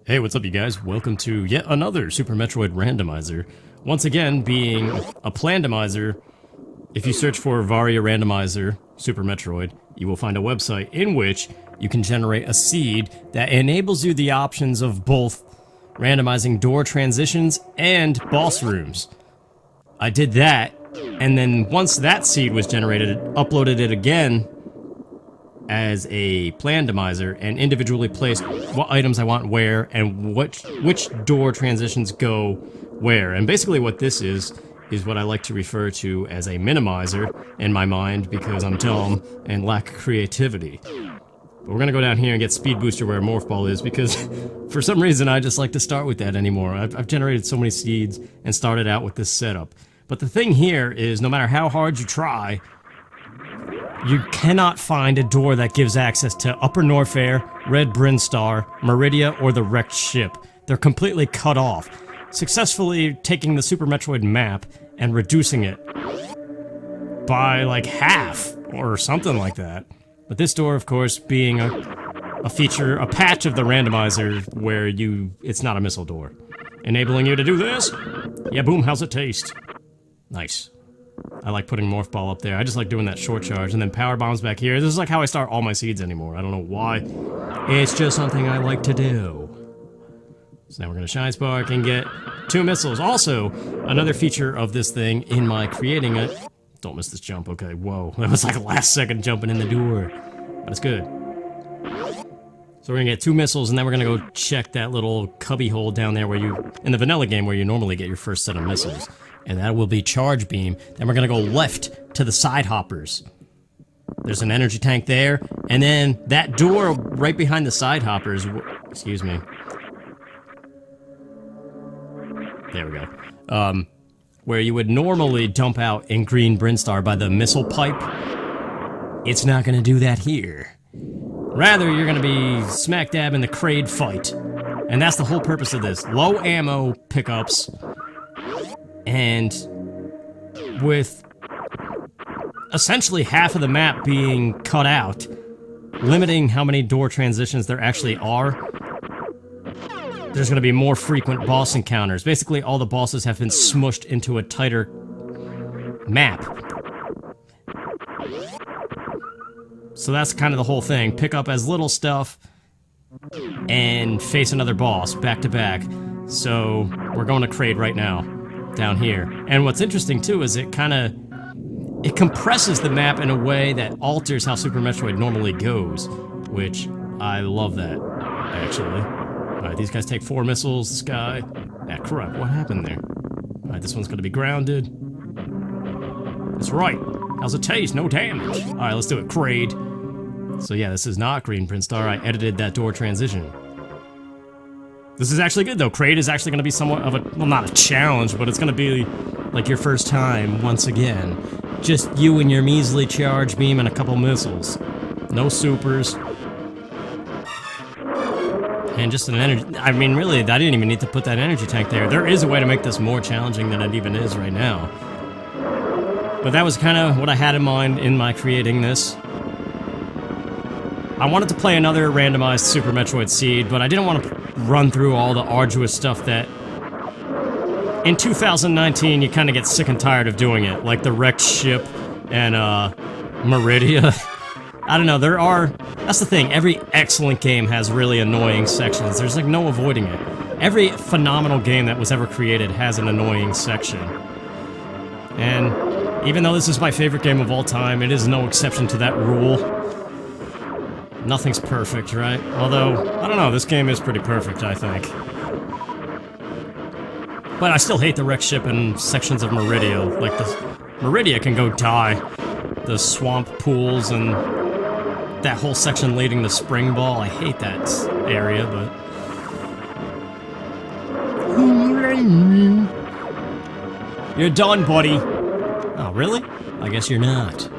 Hey, what's up you guys? Welcome to yet another Super Metroid Randomizer. Once again, being a Plandomizer, if you search for Varia Randomizer Super Metroid, you will find a website in which you can generate a seed that enables you the options of both randomizing door transitions and boss rooms. I did that, and then once that seed was generated, uploaded it again as a Plandomizer and individually placed what items I want where and which door transitions go where. And basically what this is what I like to refer to as a minimizer in my mind because I'm dumb and lack creativity. But we're gonna go down here and get Speed Booster where Morph Ball is because for some reason I just like to start with that anymore. I've generated so many seeds and started out with this setup. But the thing here is no matter how hard you try, you cannot find a door that gives access to Upper Norfair, Red Brinstar, Maridia, or the wrecked ship. They're completely cut off, successfully taking the Super Metroid map and reducing it by like half, or something like that. But this door, of course, being a feature, a patch of the randomizer where it's not a missile door. Enabling you to do this? Yeah, boom, how's it taste? Nice. I like putting Morph Ball up there. I just like doing that short charge, and then Power Bombs back here. This is like how I start all my seeds anymore. I don't know why. It's just something I like to do. So now we're gonna Shine Spark and get 2 missiles. Also, another feature of this thing in my creating it. Don't miss this jump, okay, whoa. That was like a last second jumping in the door. But it's good. So we're gonna get 2 missiles, and then we're gonna go check that little cubby hole down there where in the vanilla game where you normally get your first set of missiles. And that will be Charge Beam. Then we're gonna go left to the side hoppers. There's an energy tank there, and then that door right behind the side hoppers, excuse me. There we go. Where you would normally dump out in green Brinstar by the missile pipe. It's not gonna do that here. Rather, you're gonna be smack dab in the Kraid fight. And that's the whole purpose of this. Low ammo pickups. And with essentially half of the map being cut out, limiting how many door transitions there actually are, there's going to be more frequent boss encounters. Basically, all the bosses have been smushed into a tighter map. So that's kind of the whole thing. Pick up as little stuff and face another boss back to back. So we're going to Kraid right now. Down here. And what's interesting too is it compresses the map in a way that alters how Super Metroid normally goes, which I love that, actually. Alright, these guys take 4 missiles, this guy... Ah, crap, what happened there? Alright, this one's gonna be grounded. That's right. How's it taste? No damage. Alright, let's do it. Kraid. So yeah, this is not Green Brinstar. I edited that door transition. This is actually good though. Kraid is actually going to be somewhat of a, well, not a challenge, but it's going to be like your first time once again. Just you and your measly charge beam and a couple missiles. No supers. And just an energy, I mean really, I didn't even need to put that energy tank there. There is a way to make this more challenging than it even is right now. But that was kind of what I had in mind in my creating this. I wanted to play another randomized Super Metroid Seed, but I didn't want to run through all the arduous stuff that... In 2019, you kind of get sick and tired of doing it, like the wrecked ship and, Maridia. I don't know, that's the thing, every excellent game has really annoying sections. There's, like, no avoiding it. Every phenomenal game that was ever created has an annoying section. And even though this is my favorite game of all time, it is no exception to that rule. Nothing's perfect, right? Although, I don't know, this game is pretty perfect, I think. But I still hate the wrecked ship and sections of Maridia. Like, Maridia can go die. The swamp pools and that whole section leading to Spring Ball. I hate that area, but... You're done, buddy. Oh, really? I guess you're not.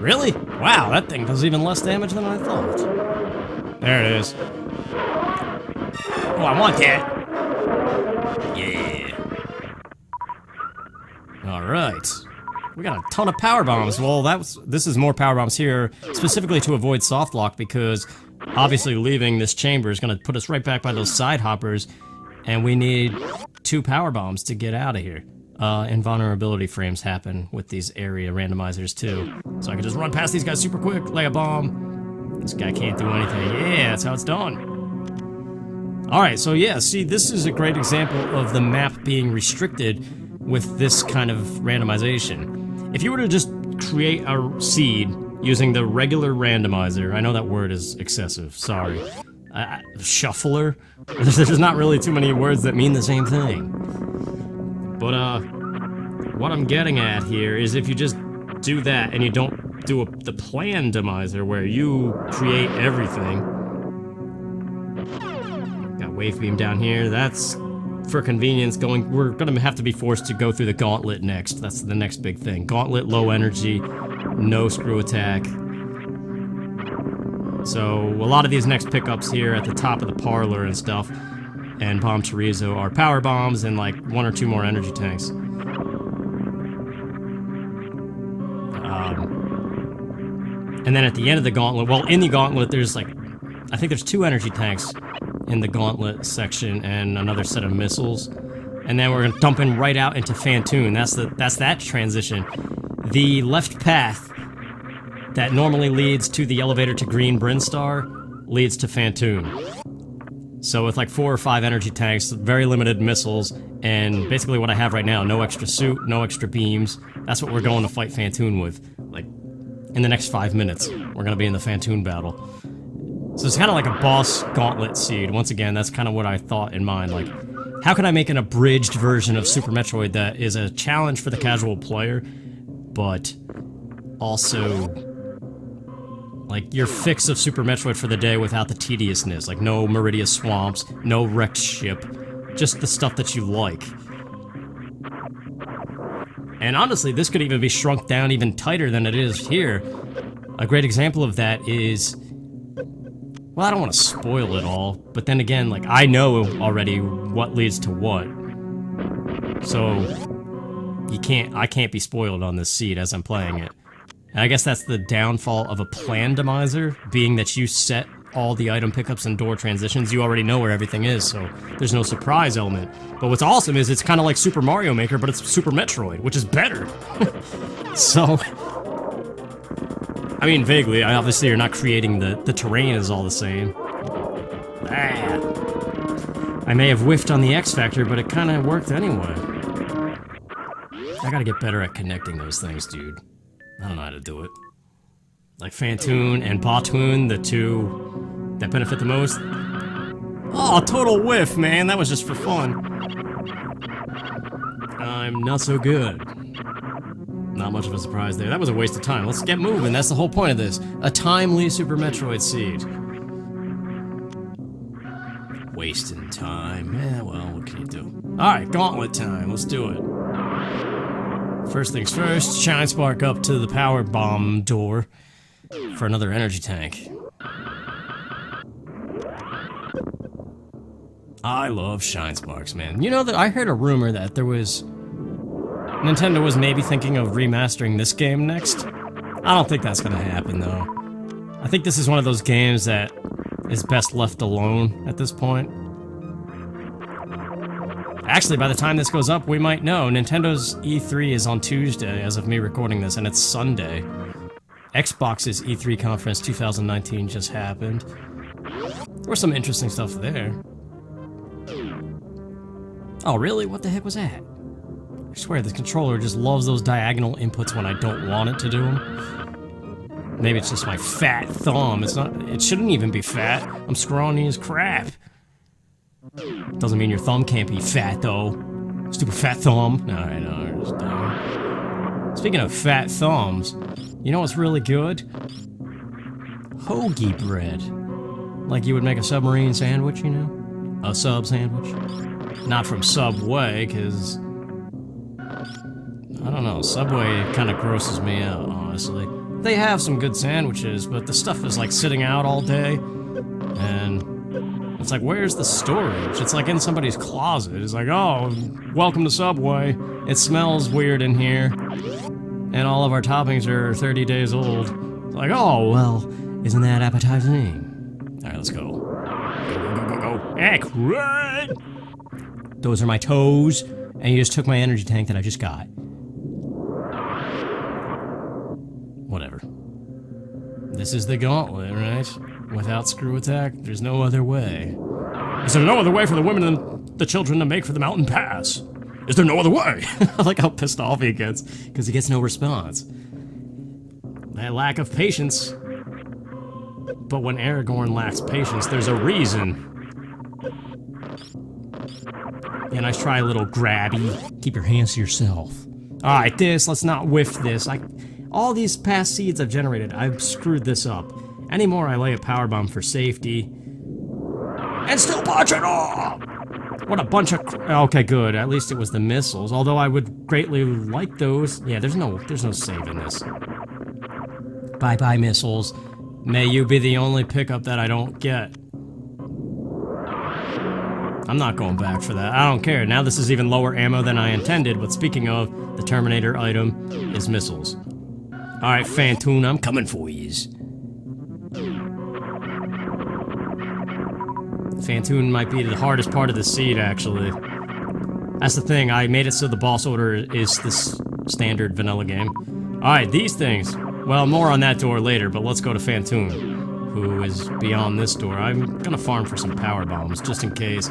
Really? Wow, that thing does even less damage than I thought. There it is. Oh, I want that. Yeah. Alright. We got a ton of power bombs. Well, this is more power bombs here, specifically to avoid soft lock, because obviously leaving this chamber is going to put us right back by those side hoppers, and we need 2 power bombs to get out of here. Invulnerability frames happen with these area randomizers too. So I can just run past these guys super quick, lay a bomb. This guy can't do anything. Yeah, that's how it's done. Alright, so yeah, see, this is a great example of the map being restricted with this kind of randomization. If you were to just create a seed using the regular randomizer, I know that word is excessive, sorry. Shuffler? There's not really too many words that mean the same thing. But, what I'm getting at here is if you just do that and you don't do the Plandomizer where you create everything. Got wave beam down here, that's for convenience we're gonna have to be forced to go through the Gauntlet next. That's the next big thing. Gauntlet, low energy, no screw attack. So, a lot of these next pickups here at the top of the parlor and stuff, and Bomb Chorizo are power bombs and like 1 or 2 more energy tanks. And then at the end of the Gauntlet, well, in the Gauntlet, there's like, I think there's 2 energy tanks in the Gauntlet section and another set of missiles. And then we're gonna dump in right out into Fantoon. That's that transition. The left path that normally leads to the elevator to Green Brinstar leads to Fantoon. So with like 4 or 5 energy tanks, very limited missiles, and basically what I have right now, no extra suit, no extra beams. That's what we're going to fight Fantoon with. Like, in the next 5 minutes, we're gonna be in the Fantoon battle. So it's kind of like a boss Gauntlet seed. Once again, that's kind of what I thought in mind. Like, how can I make an abridged version of Super Metroid that is a challenge for the casual player, but also like your fix of Super Metroid for the day without the tediousness, like no Maridia swamps, no wrecked ship, just the stuff that you like. And honestly, this could even be shrunk down even tighter than it is here. A great example of that is, well, I don't want to spoil it all, but then again, like, I know already what leads to what. So, I can't be spoiled on this seed as I'm playing it. And I guess that's the downfall of a Plandomizer, being that you set all the item pickups and door transitions, you already know where everything is, so there's no surprise element. But what's awesome is it's kind of like Super Mario Maker, but it's Super Metroid, which is better. So, I mean, vaguely, obviously you're not creating the terrain is all the same. I may have whiffed on the X Factor, but it kind of worked anyway. I gotta get better at connecting those things, dude. I don't know how to do it. Like Fantoon and Batoon, the 2 that benefit the most. Oh, total whiff, man. That was just for fun. I'm not so good. Not much of a surprise there. That was a waste of time. Let's get moving. That's the whole point of this. A timely Super Metroid seed. Wasting time. Yeah, well, what can you do? Alright, Gauntlet time. Let's do it. First things first, Shine Spark up to the power bomb door for another energy tank. I love Shine Sparks, man. You know that I heard a rumor that Nintendo was maybe thinking of remastering this game next. I don't think that's gonna happen, though. I think this is one of those games that is best left alone at this point. Actually, by the time this goes up, we might know. Nintendo's E3 is on Tuesday, as of me recording this, and it's Sunday. Xbox's E3 conference 2019 just happened. There was some interesting stuff there. Oh, really? What the heck was that? I swear, this controller just loves those diagonal inputs when I don't want it to do them. Maybe it's just my fat thumb. It shouldn't even be fat. I'm scrawny as crap. Doesn't mean your thumb can't be fat, though. Stupid fat thumb. Alright, no, just dumb. Speaking of fat thumbs, you know what's really good? Hoagie bread. Like you would make a submarine sandwich, you know? A sub sandwich. Not from Subway, because I don't know, Subway kind of grosses me out, honestly. They have some good sandwiches, but the stuff is like sitting out all day, and it's like, where's the storage? It's like in somebody's closet. It's like, oh, welcome to Subway. It smells weird in here. and all of our toppings are 30 days old. It's like, oh, well, isn't that appetizing? Alright, let's go. Go. Heck, run! Those are my toes, and you just took my energy tank that I just got. Whatever. This is the Gauntlet, right? Without screw attack, there's no other way. Is there no other way for the women and the children to make for the mountain pass? Is there no other way? I like how pissed off he gets, because he gets no response. That lack of patience. But when Aragorn lacks patience, there's a reason. Yeah, nice try, little grabby. Keep your hands to yourself. Alright, let's not whiff this. All these past seeds I've generated, I've screwed this up. Anymore, I lay a power bomb for safety. And still punch it off! What a bunch of okay, good. At least it was the missiles. Although I would greatly like those. Yeah, there's no save in this. Bye-bye, missiles. May you be the only pickup that I don't get. I'm not going back for that. I don't care. Now this is even lower ammo than I intended, but speaking of, the Terminator item is missiles. Alright, Fantoon, I'm coming for yous. Fantoon might be the hardest part of the seed, actually. That's the thing, I made it so the boss order is this standard vanilla game. Alright, these things. Well, more on that door later, but let's go to Fantoon, who is beyond this door. I'm gonna farm for some power bombs, just in case.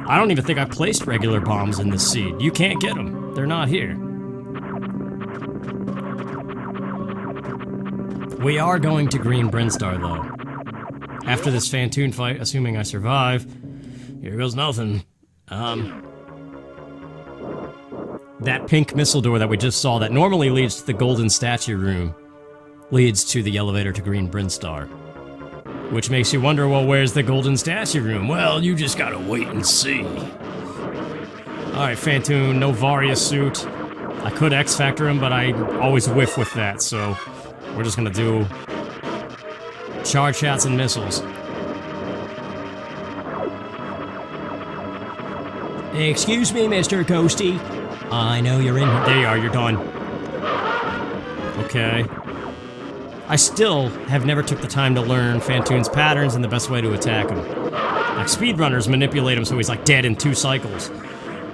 I don't even think I placed regular bombs in this seed. You can't get them. They're not here. We are going to Green Brinstar, though. After this Fantoon fight, assuming I survive, here goes nothing. That pink missile door that we just saw that normally leads to the golden statue room leads to the elevator to Green Brinstar. Which makes you wonder, well, where's the golden statue room? Well, you just gotta wait and see. Alright, Fantoon, no Varia suit. I could X-Factor him, but I always whiff with that, so we're just gonna do charge shots and missiles. Excuse me, Mr. Ghosty. I know you're in here. There you are, you're done. Okay. I still have never took the time to learn Fantoon's patterns and the best way to attack him. Like, speedrunners manipulate him so he's like dead in 2 cycles.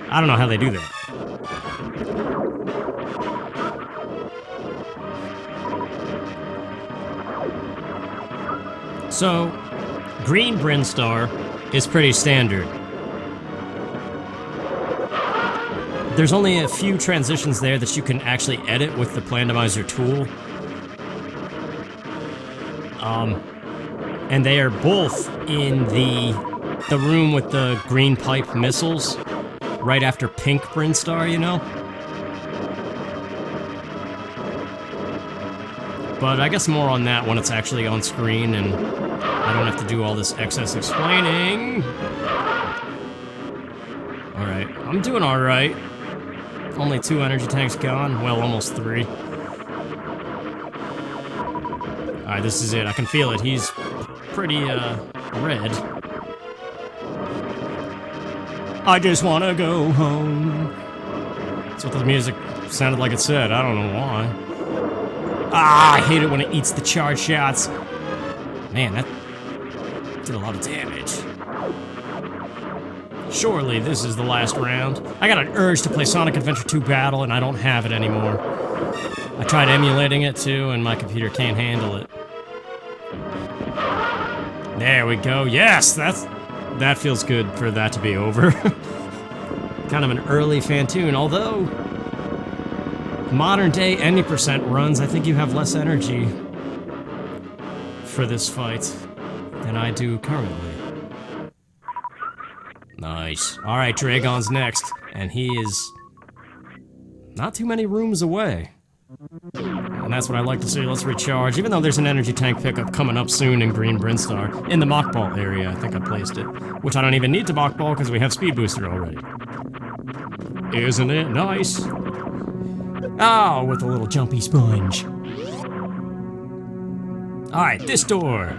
I don't know how they do that. So, Green Brinstar is pretty standard. There's only a few transitions there that you can actually edit with the Plandomizer tool. And they are both in the room with the green pipe missiles, right after Pink Brinstar, you know? But I guess more on that when it's actually on screen and I don't have to do all this excess explaining. Alright, I'm doing alright. Only 2 energy tanks gone. Well, almost 3. Alright, this is it. I can feel it. He's pretty, red. I just wanna go home. That's what the music sounded like it said. I don't know why. Ah, I hate it when it eats the charge shots. Man, that did a lot of damage. Surely this is the last round. I got an urge to play Sonic Adventure 2 Battle, and I don't have it anymore. I tried emulating it too, and my computer can't handle it. There we go. Yes, that feels good for that to be over. Kind of an early Fantoon, although modern day any % runs, I think you have less energy for this fight than I do currently. Nice. Alright, Draygon's next, and he is not too many rooms away. And that's what I like to see. Let's recharge, even though there's an energy tank pickup coming up soon in Green Brinstar. In the mock ball area, I think I placed it. Which I don't even need to mock ball because we have speed booster already. Isn't it nice? Oh, with a little jumpy sponge. Alright, this door.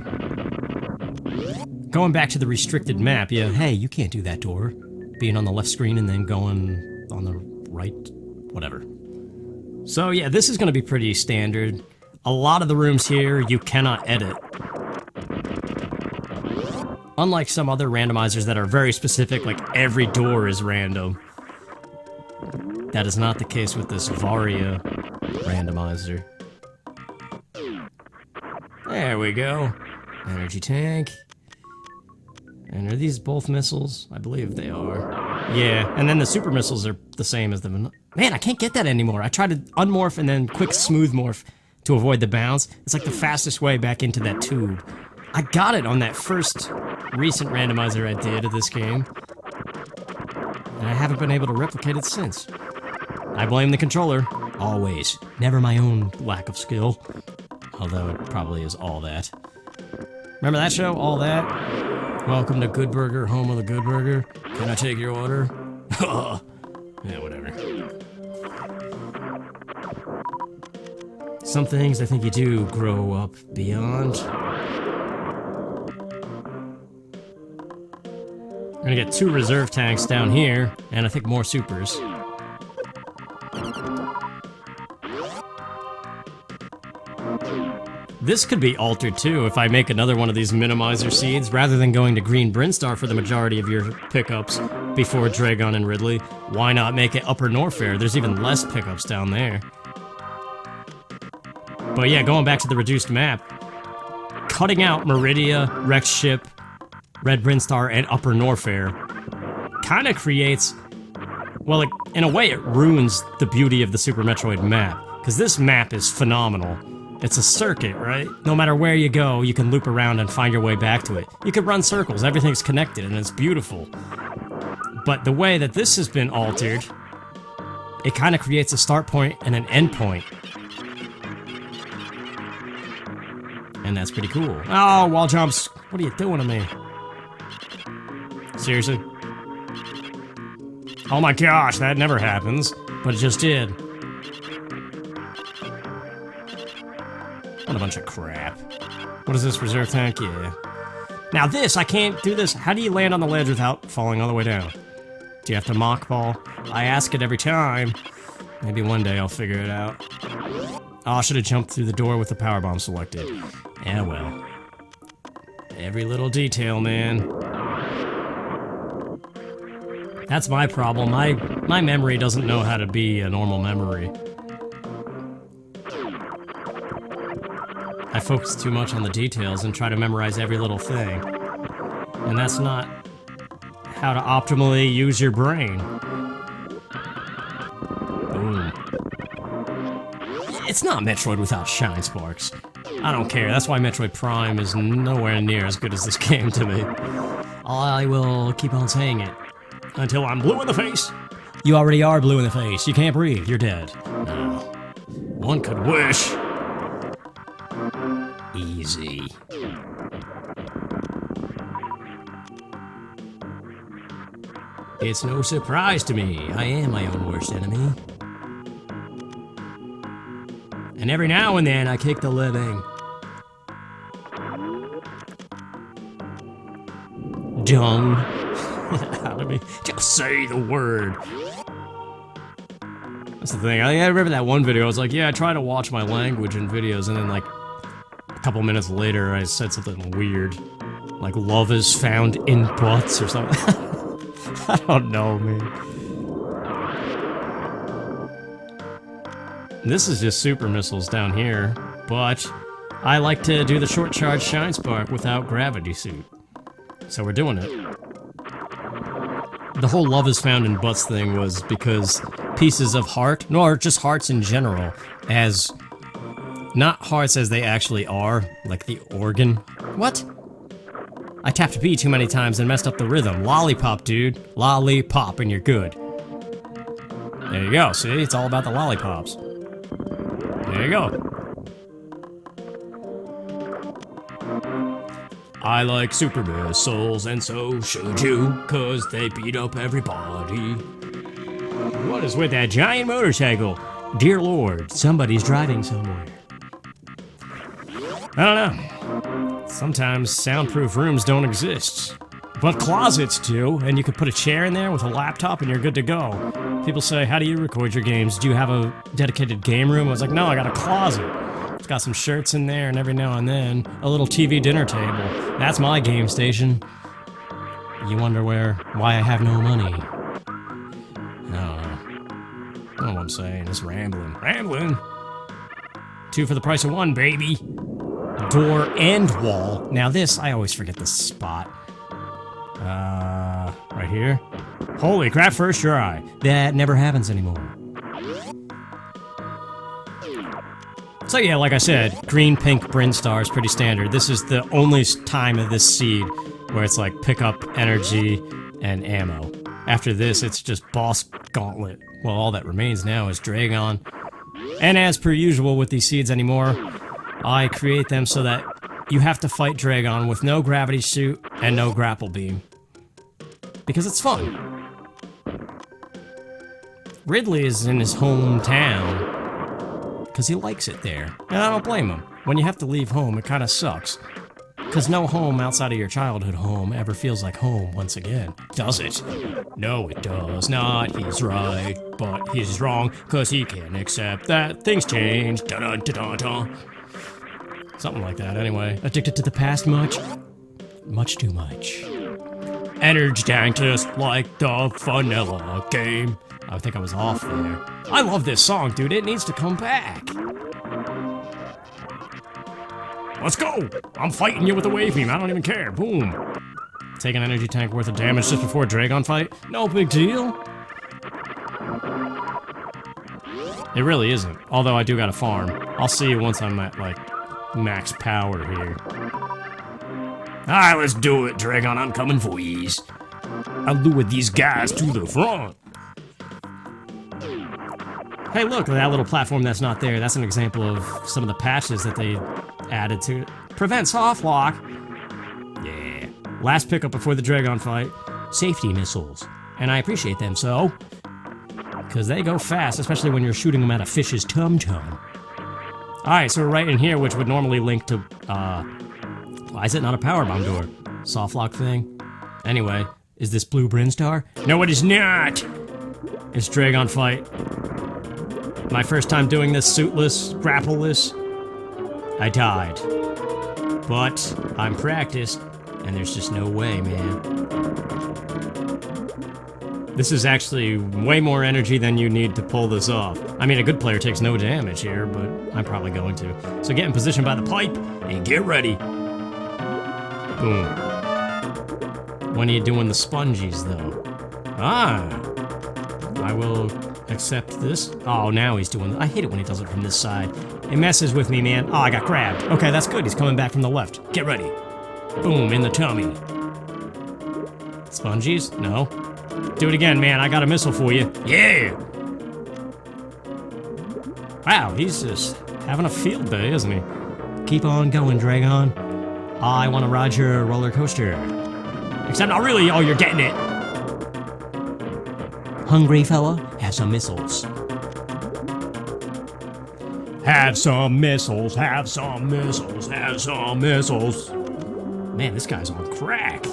Going back to the restricted map, yeah, hey, you can't do that door. Being on the left screen and then going on the right, whatever. So yeah, this is going to be pretty standard. A lot of the rooms here you cannot edit. Unlike some other randomizers that are very specific, like every door is random. That is not the case with this Varia Randomizer. There we go. Energy tank. And are these both missiles? I believe they are. Yeah, and then the super missiles are the same as the... Man, I can't get that anymore. I tried to unmorph and then quick smooth morph to avoid the bounce. It's like the fastest way back into that tube. I got it on that first recent randomizer I did of this game. And I haven't been able to replicate it since. I blame the controller. Always. Never my own lack of skill. Although it probably is all that. Remember that show? All That? Welcome to Good Burger, home of the Good Burger. Can I take your order? Yeah, whatever. Some things I think you do grow up beyond. We're gonna get 2 reserve tanks down here, and I think more supers. This could be altered too if I make another one of these minimizer seeds. Rather than going to green Brinstar for the majority of your pickups before Draygon and Ridley, why not make it Upper Norfair? There's even less pickups down there. But yeah, going back to the reduced map, cutting out Maridia, Rex Ship, Red Brinstar, and Upper Norfair kind of creates, well, in a way it ruins the beauty of the Super Metroid map, because this map is phenomenal. It's a circuit, right? No matter where you go, you can loop around and find your way back to it. You can run circles, everything's connected, and it's beautiful. But the way that this has been altered, it kind of creates a start point and an end point. And that's pretty cool. Oh, wall jumps! What are you doing to me? Seriously? Oh my gosh, that never happens. But it just did. What a bunch of crap. What is this, reserve tank? Yeah. Now this, I can't do this. How do you land on the ledge without falling all the way down? Do you have to mock ball? I ask it every time. Maybe one day I'll figure it out. Oh, I should have jumped through the door with the power bomb selected. Yeah, well. Every little detail, man. That's my problem. My memory doesn't know how to be a normal memory. I focus too much on the details and try to memorize every little thing. And that's not how to optimally use your brain. Boom. It's not Metroid without shine sparks. I don't care. That's why Metroid Prime is nowhere near as good as this game to me. I will keep on saying it. Until I'm blue in the face. You already are blue in the face. You can't breathe. You're dead. No. One could wish. Easy. It's no surprise to me. I am my own worst enemy. And every now and then I kick the living. Dung. Out of me. Just say the word. That's the thing. I remember that one video. I was like, yeah, I try to watch my language in videos, and then like a couple minutes later, I said something weird, like "love is found in butts" or something. I don't know, man. This is just super missiles down here, but I like to do the short charge shine spark without gravity suit, so we're doing it. The whole love is found in butts thing was because pieces of heart, nor just hearts in general, as not hearts as they actually are, like the organ. What? I tapped B too many times and messed up the rhythm. Lollipop, dude. Lollipop, and you're good. There you go, see? It's all about the lollipops. There you go. I like super missiles, and so should you, 'cause they beat up everybody. What is with that giant motorcycle? Dear Lord, somebody's driving somewhere. I don't know. Sometimes soundproof rooms don't exist. But closets do, and you could put a chair in there with a laptop and you're good to go. People say, how do you record your games? Do you have a dedicated game room? I was like, no, I got a closet. It's got some shirts in there, and every now and then, a little TV dinner table. That's my game station. You wonder why I have no money. I don't know what I'm saying. Just rambling. Rambling! 2 for the price of 1, baby! Door and wall. Now this, I always forget this spot. Right here? Holy crap, first try. That never happens anymore. So yeah, like I said, green, pink, Brinstar is pretty standard. This is the only time of this seed where it's like pick up energy and ammo. After this, it's just boss Gauntlet. Well, all that remains now is Draygon. And as per usual with these seeds anymore, I create them so that you have to fight Draygon with no gravity suit and no grapple beam. Because it's fun. Ridley is in his hometown because he likes it there. And I don't blame him. When you have to leave home, it kind of sucks. Because no home outside of your childhood home ever feels like home once again, does it? No, it does not. He's right, but he's wrong, because he can't accept that things change. Dun-dun-dun-dun-dun. Something like that, anyway. Addicted to the past much? Much too much. Energy tank just like the vanilla game. I think I was off there. I love this song, dude. It needs to come back. Let's go! I'm fighting you with a wave beam. I don't even care. Boom. Take an energy tank worth of damage just before a Draygon fight? No big deal. It really isn't. Although I do got a farm. I'll see you once I'm at, like, max power here. Alright, let's do it, Draygon. I'm coming for yous. I'll lure these guys to the front. Hey, look, that little platform that's not there. That's an example of some of the patches that they added to it. Prevent soft lock. Yeah. Last pickup before the Draygon fight. Safety missiles. And I appreciate them so. Because they go fast, especially when you're shooting them at a fish's tum-tum. Alright, so we're right in here, which would normally link to, why is it not a power bomb door? Soft lock thing? Anyway, is this blue Brinstar? No, it is not! It's Draygon fight. My first time doing this suitless, grapple-less. I died. But I'm practiced, and there's just no way, man. This is actually way more energy than you need to pull this off. I mean, a good player takes no damage here, but I'm probably going to. So get in position by the pipe, and get ready. Boom. When are you doing the spongies, though? Ah! I will accept this. Oh, now he's doing... I hate it when he does it from this side. It messes with me, man. Oh, I got grabbed. Okay, that's good. He's coming back from the left. Get ready. Boom, in the tummy. Spongies? No. Do it again, man. I got a missile for you. Yeah! Wow, he's just having a field day, isn't he? Keep on going, Draygon. I want to ride your roller coaster. Except not really. Oh, you're getting it. Hungry fella? Have some missiles. Have some missiles, have some missiles, have some missiles. Man, this guy's on crack.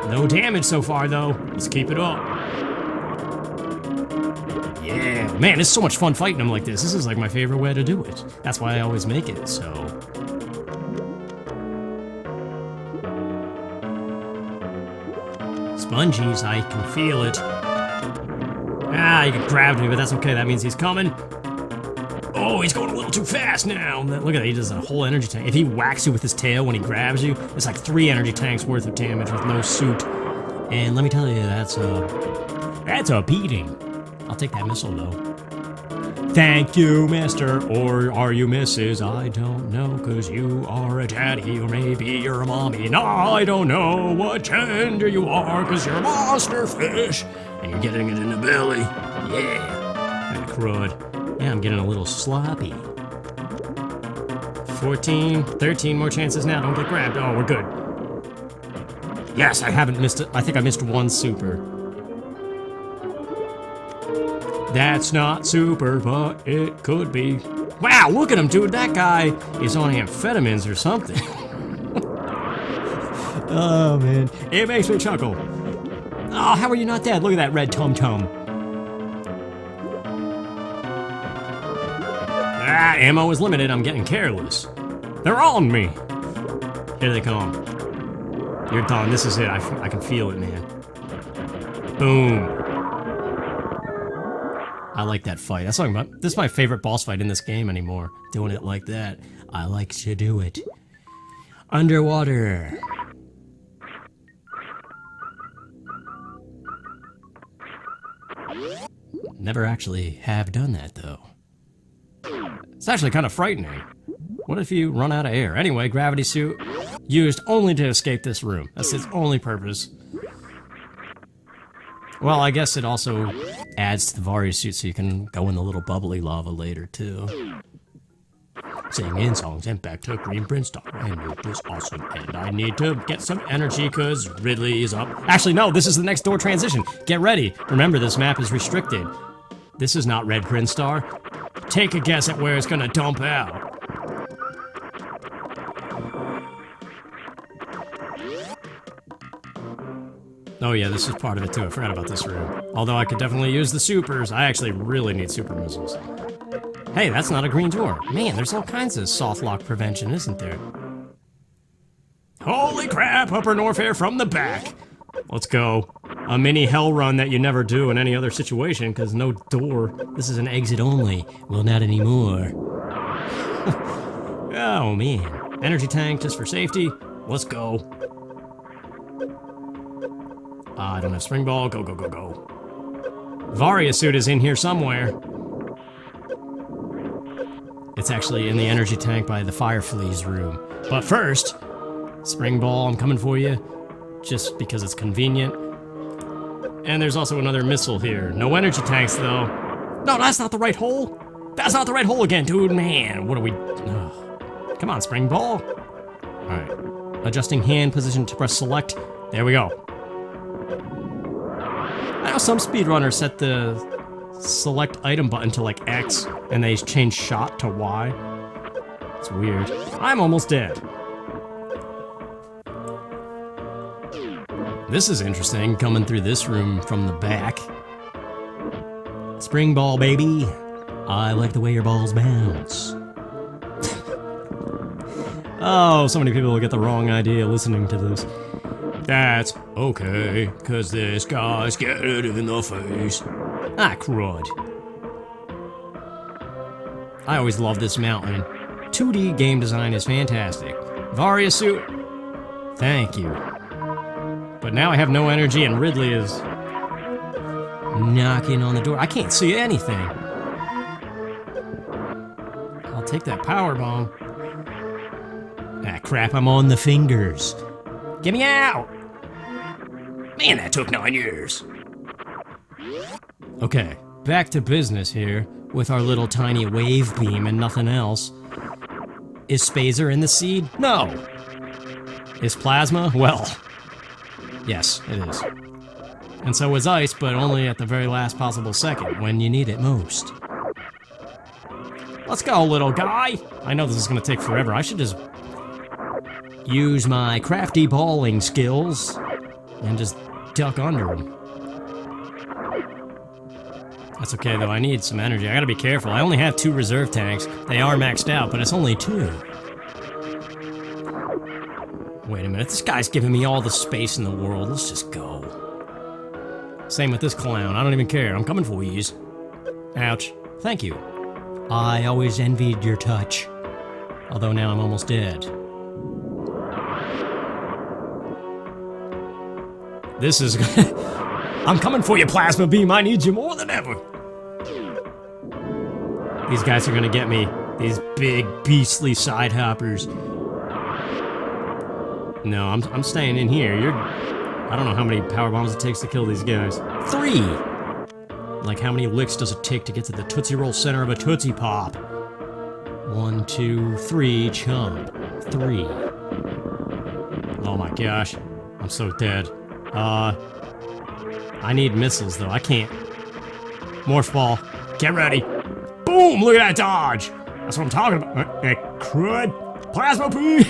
No damage so far, though. Let's keep it up. Yeah. Man, it's so much fun fighting him like this. This is like my favorite way to do it. That's why I always make it, so... Spongies, I can feel it. Ah, he grabbed me, but that's okay. That means he's coming. Oh, he's going a little too fast now. Look at that, he does a whole energy tank. If he whacks you with his tail when he grabs you, it's like 3 energy tanks worth of damage with no suit. And let me tell you, that's a beating. I'll take that missile, though. Thank you, mister, or are you Mrs.? I don't know, cause you are a daddy, or maybe you're a mommy. No, I don't know what gender you are, cause you're a monster fish. And you're getting it in the belly. Yeah. Kinda crud. Yeah, I'm getting a little sloppy. 14, 13 more chances now. Don't get grabbed. Oh, we're good. Yes, I haven't missed it. I think I missed 1 super. That's not super, but it could be. Wow, look at him, dude. That guy is on amphetamines or something. Oh, man. It makes me chuckle. Oh, how are you not dead? Look at that red tum-tum. Ah, ammo is limited. I'm getting careless. They're on me. Here they come. You're done. This is it. I can feel it, man. Boom. I like that fight. That's what I'm talking about. This is my favorite boss fight in this game anymore. Doing it like that. I like to do it. Underwater. Never actually have done that, though. It's actually kind of frightening. What if you run out of air? Anyway, gravity suit used only to escape this room. That's its only purpose. Well, I guess it also adds to the Varia suit so you can go in the little bubbly lava later, too. Singing songs and back to Green Brinstar, and it was awesome. And I need to get some energy because Ridley is up. Actually, no, this is the next door transition. Get ready. Remember, this map is restricted. This is not Red Brinstar. Take a guess at where it's gonna dump out. Oh yeah, this is part of it too. I forgot about this room. Although I could definitely use the supers. I actually really need super missiles. Hey, that's not a green door. Man, there's all kinds of soft lock prevention, isn't there? Holy crap, Upper Norfair from the back. Let's go. A mini hell run that you never do in any other situation, because no door. This is an exit only. Well, not anymore. Oh, man. Energy tank just for safety. Let's go. I don't have spring ball. Go, go, go, go. Varia suit is in here somewhere. It's actually in the energy tank by the fire fleas room. But first, spring ball, I'm coming for you. Just because it's convenient. And there's also another missile here. No energy tanks, though. No, that's not the right hole. That's not the right hole again, dude. Man, what are we... Ugh. Come on, spring ball. All right. Adjusting hand position to press select. There we go. I know some speedrunners set the select item button to like X, and they change shot to Y. It's weird. I'm almost dead. This is interesting, coming through this room from the back. Spring ball, baby. I like the way your balls bounce. Oh, so many people will get the wrong idea listening to this. That's okay, cause this guy's getting in the face. Ah, crud. I always love this mountain. 2D game design is fantastic. Varia suit, thank you. But now I have no energy and Ridley is knocking on the door. I can't see anything. I'll take that power bomb. Ah, crap, I'm on the fingers. Get me out! Man, that took 9 years. Okay, back to business here with our little tiny wave beam and nothing else. Is Spazer in the seed? No. Is plasma? Well, yes, it is. And so is ice, but only at the very last possible second, when you need it most. Let's go, little guy! I know this is gonna take forever. I should just use my crafty balling skills and just duck under him. That's okay, though. I need some energy. I gotta be careful. I only have 2 reserve tanks. They are maxed out, but it's only 2. Wait a minute. This guy's giving me all the space in the world. Let's just go. Same with this clown. I don't even care. I'm coming for yous. Ouch. Thank you. I always envied your touch. Although now I'm almost dead. This is... I'm coming for you, Plasma Beam. I need you more than ever. These guys are gonna get me. These big, beastly side hoppers. No, I'm staying in here. I don't know how many power bombs it takes to kill these guys. 3! Like, how many licks does it take to get to the Tootsie Roll center of a Tootsie Pop? 1, 2, 3, chomp. 3. Oh my gosh. I'm so dead. I need missiles, though. I can't. Morph ball. Get ready. Boom! Look at that dodge! That's what I'm talking about. Crud! Plasma Beam!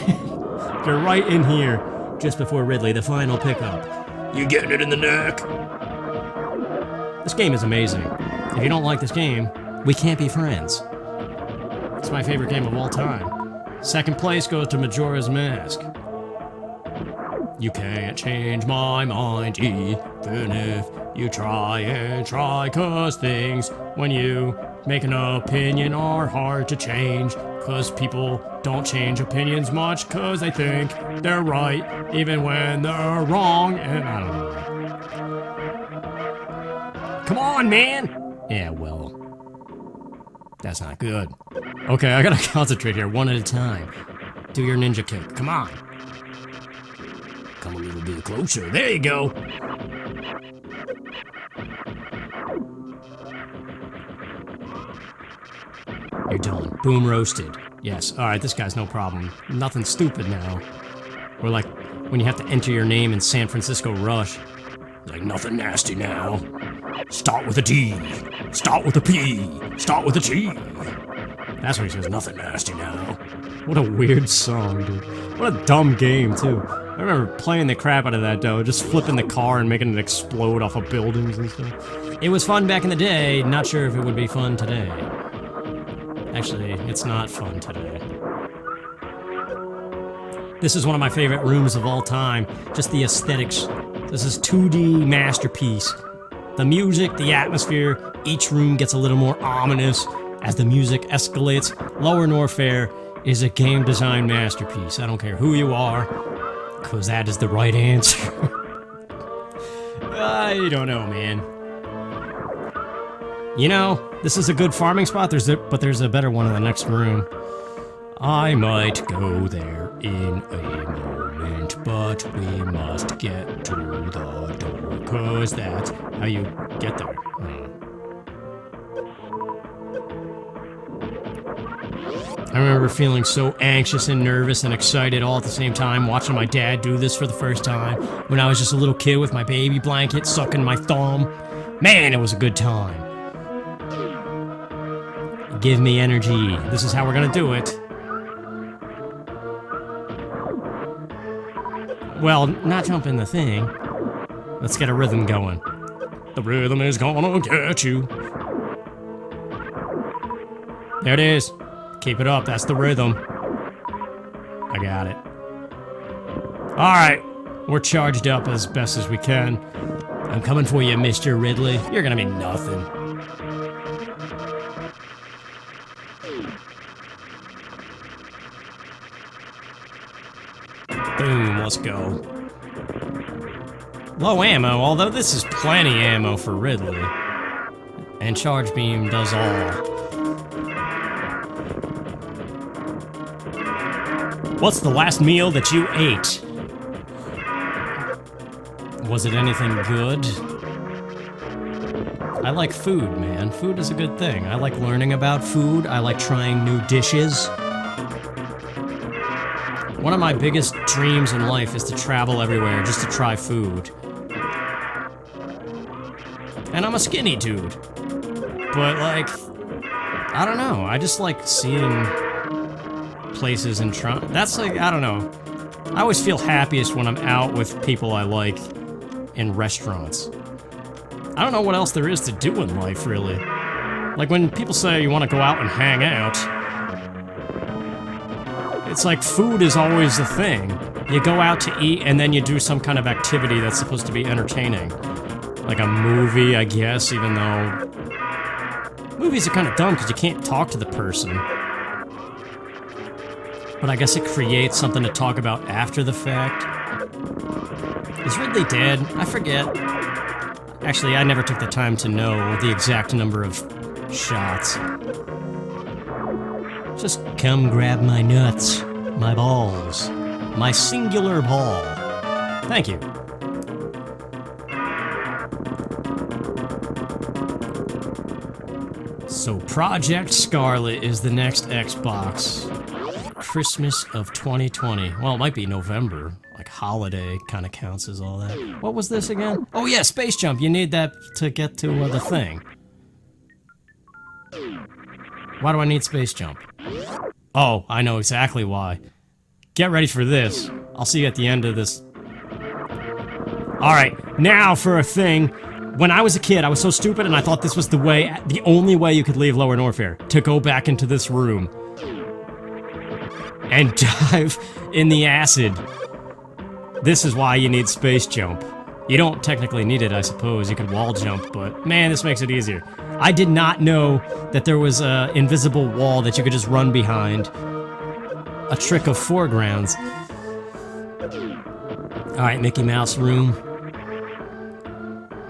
They're right in here. just before Ridley, the final pickup. You getting it in the neck? This game is amazing. If you don't like this game, we can't be friends. It's my favorite game of all time. Second place goes to Majora's Mask. You can't change my mind even if you try and try, 'cause things when you make an opinion are hard to change, 'cause people don't change opinions much 'cause they think they're right even when they're wrong, and I don't know. Come on, man! Yeah, well, that's not good. Okay, I gotta concentrate here, one at a time. Do your ninja kick, come on. Come a little bit closer, there you go. You're done. Boom roasted. Yes, alright, this guy's no problem. Nothing stupid now. Or like, when you have to enter your name in San Francisco Rush. Like, nothing nasty now. Start with a D. Start with a P. Start with a G. That's what he says, nothing nasty now. What a weird song, dude. What a dumb game, too. I remember playing the crap out of that, though. Just flipping the car and making it explode off of buildings and stuff. It was fun back in the day. Not sure if it would be fun today. Actually, it's not fun today. This is one of my favorite rooms of all time. Just the aesthetics. This is 2D masterpiece. The music, the atmosphere, each room gets a little more ominous as the music escalates. Lower Norfair is a game design masterpiece. I don't care who you are, because that is the right answer. I don't know, man. You know, this is a good farming spot, but there's a better one in the next room. I might go there in a moment, but we must get to the door, 'cause that's how you get there. I remember feeling so anxious and nervous and excited all at the same time, watching my dad do this for the first time, when I was just a little kid with my baby blanket, sucking my thumb. Man, it was a good time. Give me energy. This is how we're gonna do it. Well, not jump in the thing. Let's get a rhythm going. The rhythm is gonna get you. There it is. Keep it up, that's the rhythm. I got it. Alright, we're charged up as best as we can. I'm coming for you, Mr. Ridley. You're gonna be nothing. Boom, let's go. Low ammo, although this is plenty ammo for Ridley. And Charge Beam does all. What's the last meal that you ate? Was it anything good? I like food, man. Food is a good thing. I like learning about food. I like trying new dishes. One of my biggest dreams in life is to travel everywhere just to try food. And I'm a skinny dude. But, like, I don't know. I just like seeing places and trying. That's like, I don't know. I always feel happiest when I'm out with people I like in restaurants. I don't know what else there is to do in life, really. Like, when people say you want to go out and hang out, it's like food is always the thing. You go out to eat and then you do some kind of activity that's supposed to be entertaining. Like a movie, I guess, even though movies are kind of dumb because you can't talk to the person. But I guess it creates something to talk about after the fact. Is Ridley dead? I forget. Actually, I never took the time to know the exact number of shots. Just come grab my nuts, my balls, my singular ball. Thank you. So Project Scarlet is the next Xbox. Christmas of 2020. Well, it might be November. Like holiday kind of counts as all that. What was this again? Oh yeah, space jump. You need that to get to the thing. Why do I need space jump? Oh, I know exactly why. Get ready for this. I'll see you at the end of this Alright, now for a thing. When I was a kid, I was so stupid and I thought this was the only way you could leave Lower Norfair. To go back into this room. And dive in the acid. This is why you need space jump. You don't technically need it, I suppose. You could wall jump, but man, this makes it easier. I did not know that there was an invisible wall that you could just run behind. A trick of foregrounds. Alright, Mickey Mouse Room.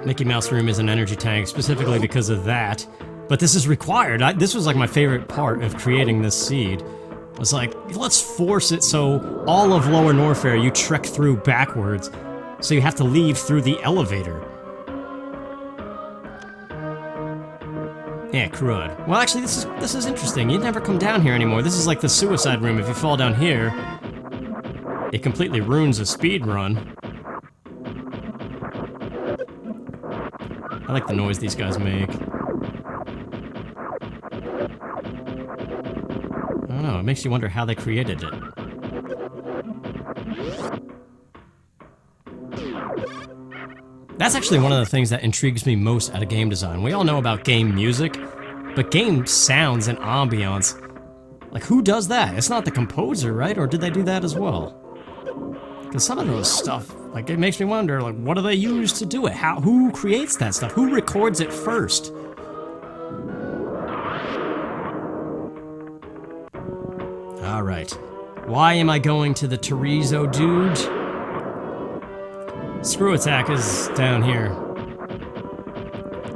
Mickey Mouse Room is an energy tank, specifically because of that. But this is required. This was like my favorite part of creating this seed. It was like, let's force it so all of Lower Norfair you trek through backwards. So you have to leave through the elevator. Yeah, crud. Well, actually, this is interesting. You'd never come down here anymore. This is like the suicide room. If you fall down here, it completely ruins a speed run. I like the noise these guys make. I don't know, it makes you wonder how they created it. That's actually one of the things that intrigues me most out of game design. We all know about game music, but game sounds and ambiance, like who does that? It's not the composer, right? Or did they do that as well? Because some of those stuff, like it makes me wonder, like what do they use to do it? Who creates that stuff? Who records it first? Alright. Why am I going to the Chorizo dude? Screw attack is down here.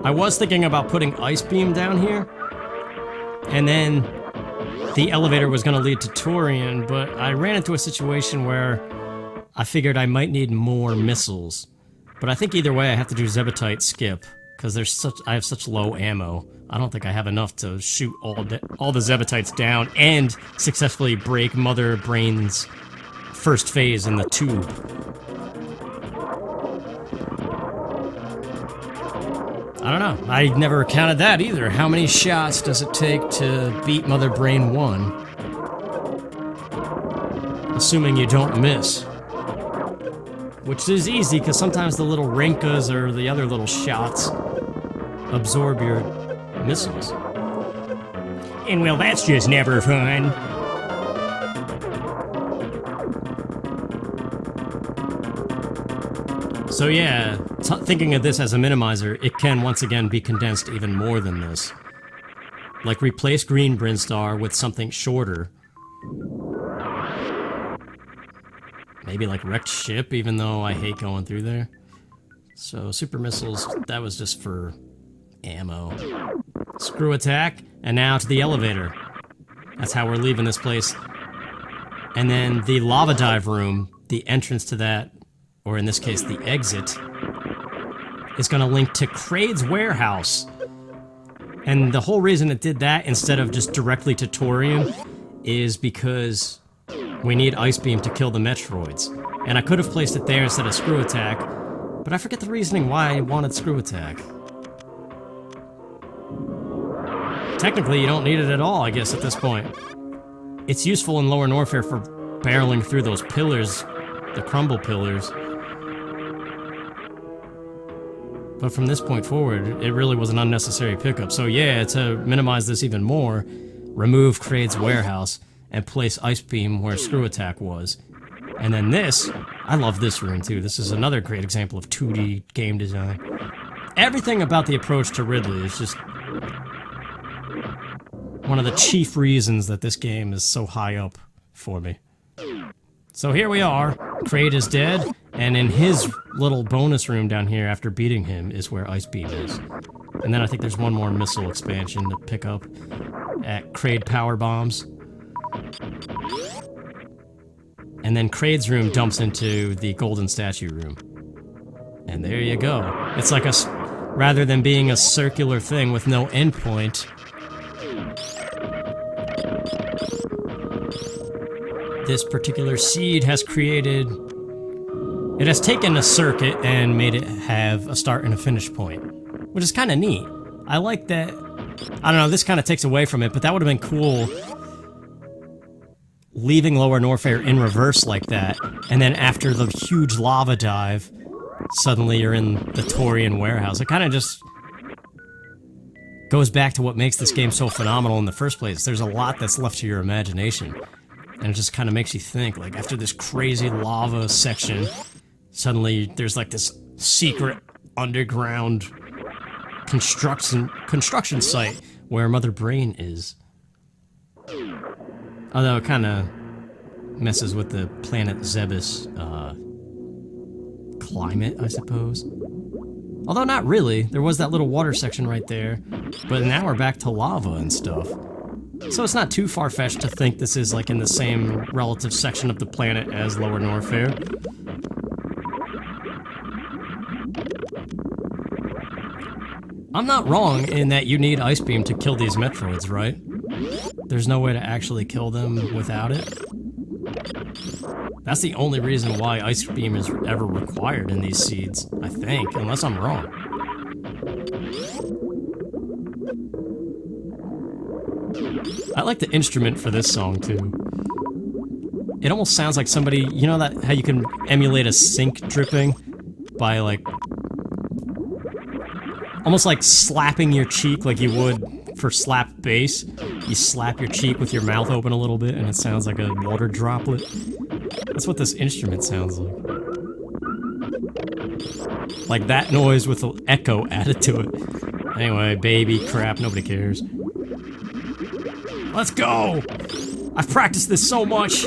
I was thinking about putting Ice Beam down here, and then the elevator was going to lead to Tourian, but I ran into a situation where I figured I might need more missiles. But I think either way I have to do Zebetite skip, because I have such low ammo. I don't think I have enough to shoot all the Zebetites down and successfully break Mother Brain's first phase in the tube. I don't know. I never counted that either. How many shots does it take to beat Mother Brain 1? Assuming you don't miss. Which is easy, because sometimes the little Rinkas or the other little shots absorb your missiles. And well, that's just never fun. So yeah, thinking of this as a minimizer, it can once again be condensed even more than this. Like replace green Brinstar with something shorter. Maybe like wrecked ship, even though I hate going through there. So super missiles, that was just for ammo. Screw attack, and now to the elevator. That's how we're leaving this place. And then the lava dive room, the entrance to that, or in this case the exit, is going to link to Kraid's warehouse. And the whole reason it did that instead of just directly to Tourian is because we need Ice Beam to kill the Metroids. And I could have placed it there instead of Screw Attack, but I forget the reasoning why I wanted Screw Attack. Technically, you don't need it at all, I guess, at this point. It's useful in Lower Norfair for barreling through those pillars, the crumble pillars. But from this point forward, it really was an unnecessary pickup. So yeah, to minimize this even more, remove Kraid's warehouse and place Ice Beam where Screw Attack was. And then this, I love this room too. This is another great example of 2D game design. Everything about the approach to Ridley is just one of the chief reasons that this game is so high up for me. So here we are, Kraid is dead, and in his little bonus room down here after beating him is where Ice Beam is. And then I think there's one more missile expansion to pick up at Kraid Power Bombs. And then Kraid's room dumps into the golden statue room. And there you go. It's like rather than being a circular thing with no endpoint, this particular seed has created... It has taken a circuit and made it have a start and a finish point, which is kind of neat. I like that. I don't know, this kind of takes away from it, but that would have been cool leaving Lower Norfair in reverse like that, and then after the huge lava dive, suddenly you're in the Tourian warehouse. It kind of just goes back to what makes this game so phenomenal in the first place. There's a lot that's left to your imagination. And it just kind of makes you think, like, after this crazy lava section, suddenly there's like this secret underground construction site where Mother Brain is. Although it kind of messes with the planet Zebus climate, I suppose. Although not really. There was that little water section right there, but now we're back to lava and stuff. So it's not too far-fetched to think this is like in the same relative section of the planet as Lower Norfair. I'm not wrong in that you need Ice Beam to kill these Metroids, right? There's no way to actually kill them without it. That's the only reason why Ice Beam is ever required in these seeds, I think, unless I'm wrong. I like the instrument for this song, too. It almost sounds like somebody, you know that how you can emulate a sink dripping by, like, almost like slapping your cheek like you would for slap bass. You slap your cheek with your mouth open a little bit and it sounds like a water droplet. That's what this instrument sounds like. Like that noise with an echo added to it. Anyway, baby crap, nobody cares. Let's go! I've practiced this so much!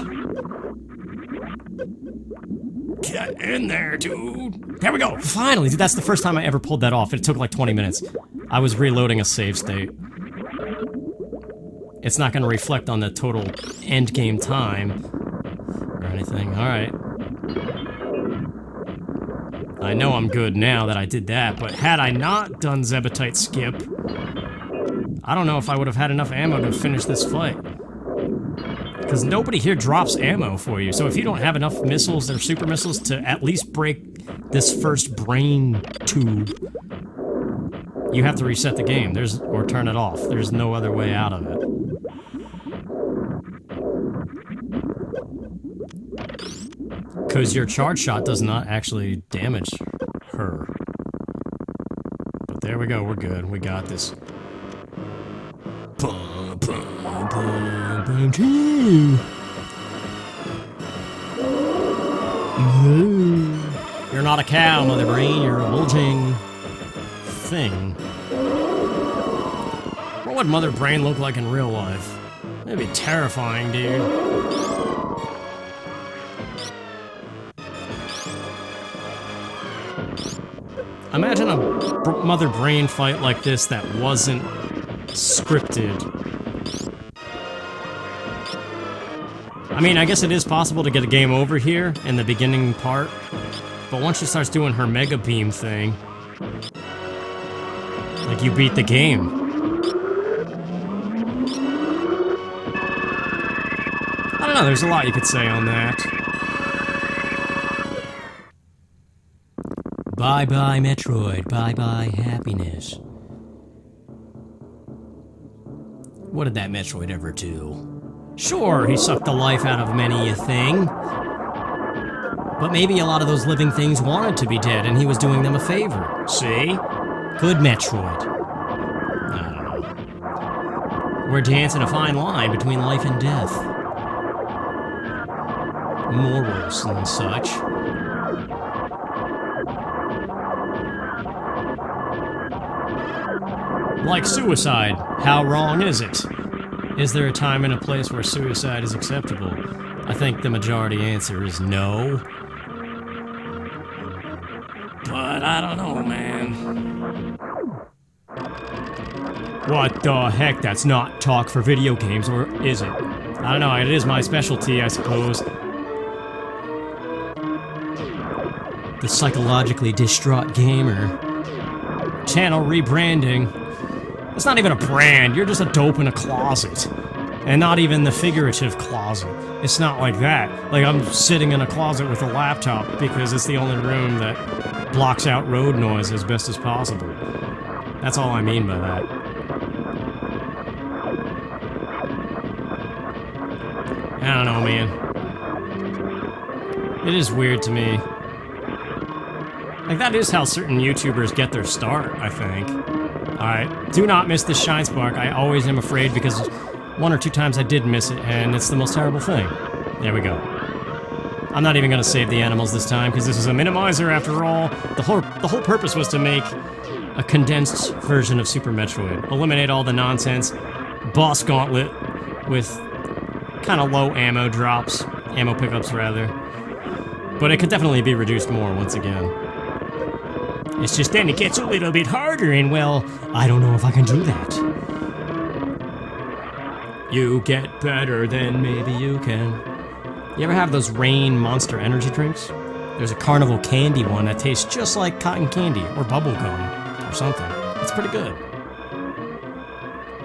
Get in there, dude! There we go! Finally! Dude, that's the first time I ever pulled that off. It took like 20 minutes. I was reloading a save state. It's not gonna reflect on the total endgame time or anything. Alright. I know I'm good now that I did that, but had I not done Zebetite Skip, I don't know if I would have had enough ammo to finish this fight. Because nobody here drops ammo for you, so if you don't have enough missiles or super missiles to at least break this first brain tube, you have to reset the game, or turn it off. There's no other way out of it. Because your charge shot does not actually damage her. But there we go, we're good, we got this. You're not a cow, Mother Brain, you're a bulging thing. What would Mother Brain look like in real life? That'd be terrifying, dude. Imagine a Mother Brain fight like this that wasn't scripted. I mean, I guess it is possible to get a game over here in the beginning part, but once she starts doing her Mega Beam thing, like, you beat the game. I don't know, there's a lot you could say on that. Bye-bye, Metroid. Bye-bye, happiness. What did that Metroid ever do? Sure, he sucked the life out of many a thing. But maybe a lot of those living things wanted to be dead, and he was doing them a favor. See? Good Metroid. I don't know. We're dancing a fine line between life and death. Morals and such. Like suicide, how wrong is it? Is there a time and a place where suicide is acceptable? I think the majority answer is no. But I don't know, man. What the heck? That's not talk for video games, or is it? I don't know, it is my specialty, I suppose. The psychologically distraught gamer. Channel rebranding. It's not even a brand, you're just a dope in a closet. And not even the figurative closet. It's not like that. Like, I'm sitting in a closet with a laptop because it's the only room that blocks out road noise as best as possible. That's all I mean by that. I don't know, man. It is weird to me. Like, that is how certain YouTubers get their start, I think. Alright, do not miss the Shine Spark. I always am afraid because 1 or 2 times I did miss it, and it's the most terrible thing. There we go. I'm not even gonna save the animals this time, because this is a minimizer after all. The whole purpose was to make a condensed version of Super Metroid. Eliminate all the nonsense. Boss Gauntlet with kind of low ammo drops. Ammo pickups, rather. But it could definitely be reduced more once again. It's just then it gets a little bit harder, and well, I don't know if I can do that. You get better, then maybe you can. You ever have those Rain Monster energy drinks? There's a Carnival Candy one that tastes just like cotton candy, or bubble gum, or something. It's pretty good.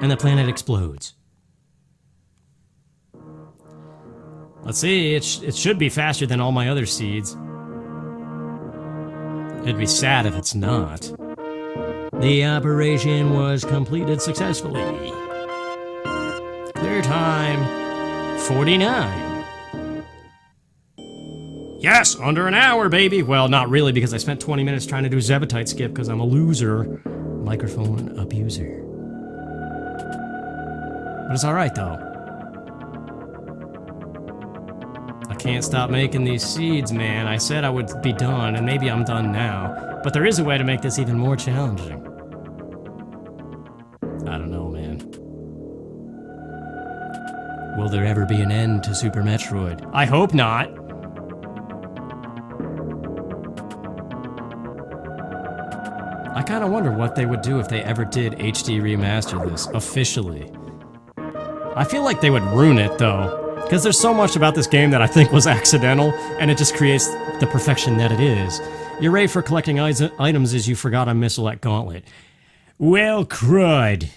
And the planet explodes. Let's see, it should be faster than all my other seeds. It'd be sad if it's not. The operation was completed successfully. Clear time, 49. Yes, under an hour, baby! Well, not really, because I spent 20 minutes trying to do Zebetite skip because I'm a loser. Microphone abuser. But it's alright, though. I can't stop making these seeds, man. I said I would be done, and maybe I'm done now. But there is a way to make this even more challenging. I don't know, man. Will there ever be an end to Super Metroid? I hope not! I kinda wonder what they would do if they ever did HD remaster this, officially. I feel like they would ruin it, though. Because there's so much about this game that I think was accidental, and it just creates the perfection that it is. Your rate for collecting items is you forgot a missile at Gauntlet. Well, crud.